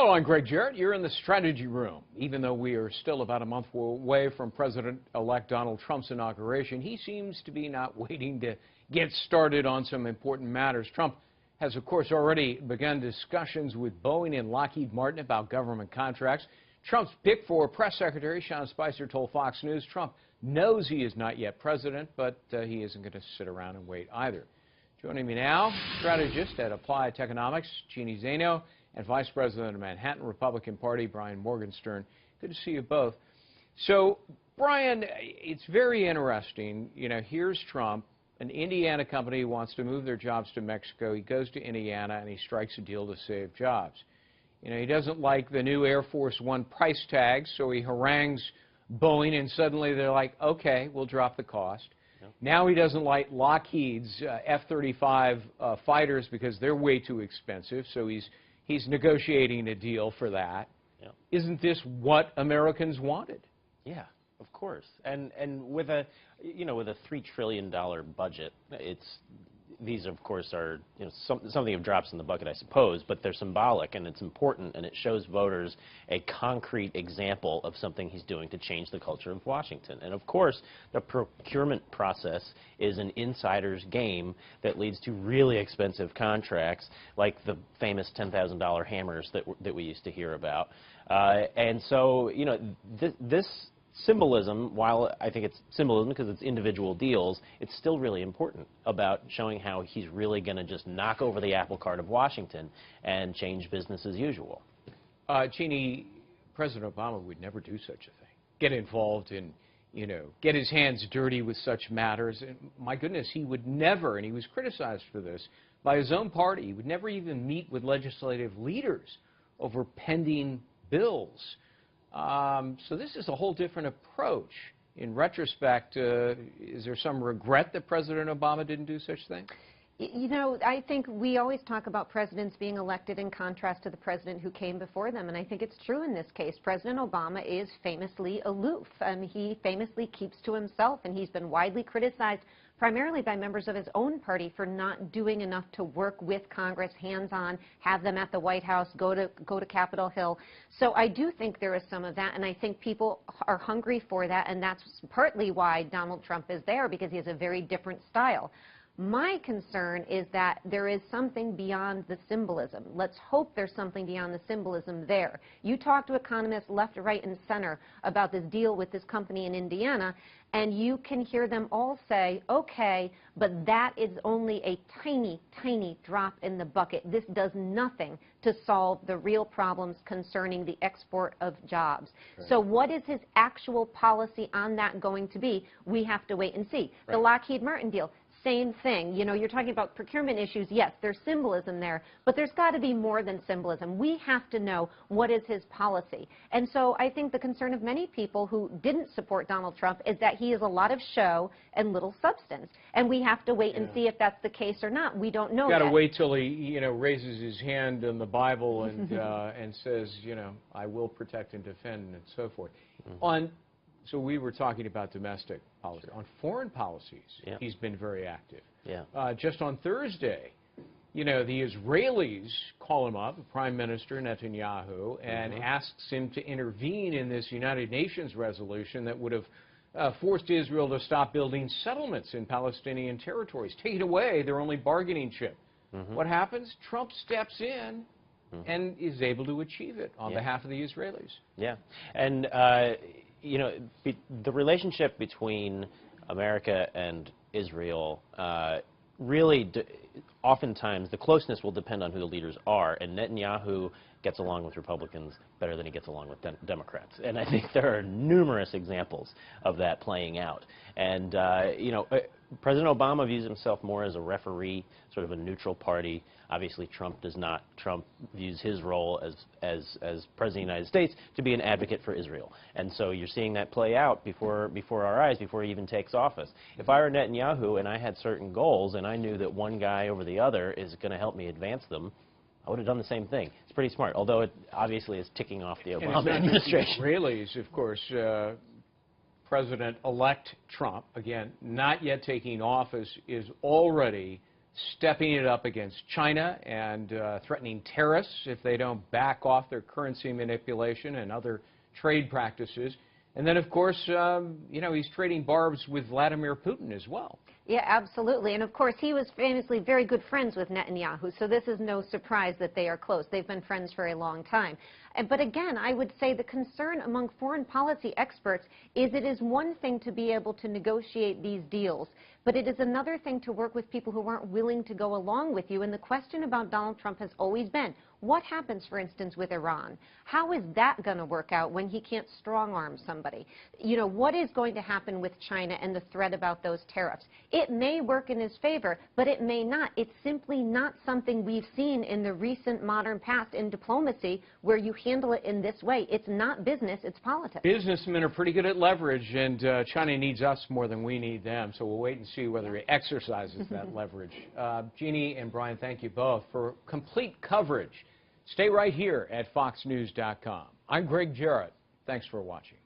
Hello, I'm Greg Jarrett. You're in the strategy room. Even though we are still about a month away from President-elect Donald Trump's inauguration, he seems to be not waiting to get started on some important matters. Trump has, of course, already begun discussions with Boeing and Lockheed Martin about government contracts. Trump's pick for press secretary, Sean Spicer, told Fox News Trump knows he is not yet president, but he isn't going to sit around and wait either. Joining me now, strategist at Applied Economics, Jeannie Zaino, and Vice President of Manhattan Republican Party, Brian Morgenstern. Good to see you both. So, Brian, it's very interesting. You know, here's Trump, an Indiana company wants to move their jobs to Mexico. He goes to Indiana and he strikes a deal to save jobs. You know, he doesn't like the new Air Force One price tag, so he harangues Boeing, and suddenly they're like, okay, we'll drop the cost. Yep. Now he doesn't like Lockheed's F-35 fighters because they're way too expensive, so he's negotiating a deal for that. Yep. Isn't this what Americans wanted? Yeah, of course. And with a with a $3 trillion budget, these of course are something of drops in the bucket, I suppose, but they're symbolic and it's important and it shows voters a concrete example of something he's doing to change the culture of Washington. And of course, the procurement process is an insider's game that leads to really expensive contracts like the famous $10,000 hammers that we used to hear about. And so, this symbolism, while I think it's symbolism because it's individual deals, it's still really important about showing how he's really going to just knock over the apple cart of Washington and change business as usual. Jeannie, President Obama would never do such a thing. Get involved in, get his hands dirty with such matters. And my goodness, he would never, and he was criticized for this by his own party, he would never even meet with legislative leaders over pending bills. So this is a whole different approach. In retrospect, is there some regret that President Obama didn't do such a thing? I think we always talk about presidents being elected in contrast to the president who came before them, and I think it's true in this case. President Obama is famously aloof. He famously keeps to himself, and he's been widely criticized primarily by members of his own party for not doing enough to work with Congress, hands-on, have them at the White House, go to Capitol Hill. So I do think there is some of that, and I think people are hungry for that, and that's partly why Donald Trump is there, because he has a very different style. My concern is that there is something beyond the symbolism. Let's hope there's something beyond the symbolism there. You talk to economists left, right, and center about this deal with this company in Indiana, and you can hear them all say, okay, but that is only a tiny, tiny drop in the bucket. This does nothing to solve the real problems concerning the export of jobs. Right. So what is his actual policy on that going to be? We have to wait and see. Right. The Lockheed Martin deal, same thing. You're talking about procurement issues. Yes, there's symbolism there, but there's got to be more than symbolism. We have to know what is his policy. And so I think the concern of many people who didn't support Donald Trump is that he is a lot of show and little substance. And we have to wait and see if that's the case or not. We don't know yet. Got to wait till he, raises his hand in the Bible and and says, I will protect and defend and so forth. So we were talking about domestic policy. On foreign policies, he's been very active. Just on Thursday, the Israelis call him up, Prime Minister Netanyahu, and asks him to intervene in this United Nations resolution that would have forced Israel to stop building settlements in Palestinian territories, taking away their only bargaining chip. What happens? Trump steps in and is able to achieve it on behalf of the Israelis. And the relationship between America and Israel really, oftentimes, the closeness will depend on who the leaders are, and Netanyahu gets along with Republicans better than he gets along with Democrats. And I think there are numerous examples of that playing out. And, President Obama views himself more as a referee, sort of a neutral party. Obviously, Trump does not. Trump views his role as President of the United States to be an advocate for Israel. And so you're seeing that play out before our eyes, before he even takes office. If I were Netanyahu and I had certain goals and I knew that one guy over the other is going to help me advance them, I would have done the same thing. It's pretty smart, although it obviously is ticking off the Obama administration. Israelis, of course, President-elect Trump, again, not yet taking office, is already stepping it up against China and threatening tariffs if they don't back off their currency manipulation and other trade practices. And then, of course, you know, he's trading barbs with Vladimir Putin as well. Yeah, absolutely. And of course, he was famously very good friends with Netanyahu, so this is no surprise that they are close. They've been friends for a long time. But again, I would say the concern among foreign policy experts is it is one thing to be able to negotiate these deals, but it is another thing to work with people who aren't willing to go along with you. And the question about Donald Trump has always been, what happens, for instance, with Iran? How is that going to work out when he can't strong-arm somebody? You know, what is going to happen with China and the threat about those tariffs? It may work in his favor, but it may not. It's simply not something we've seen in the recent modern past in diplomacy where you handle it in this way. It's not business, it's politics. Businessmen are pretty good at leverage, and China needs us more than we need them, so we'll wait and see whether he exercises that leverage. Jeannie and Brian, thank you both for complete coverage. Stay right here at foxnews.com. I'm Greg Jarrett. Thanks for watching.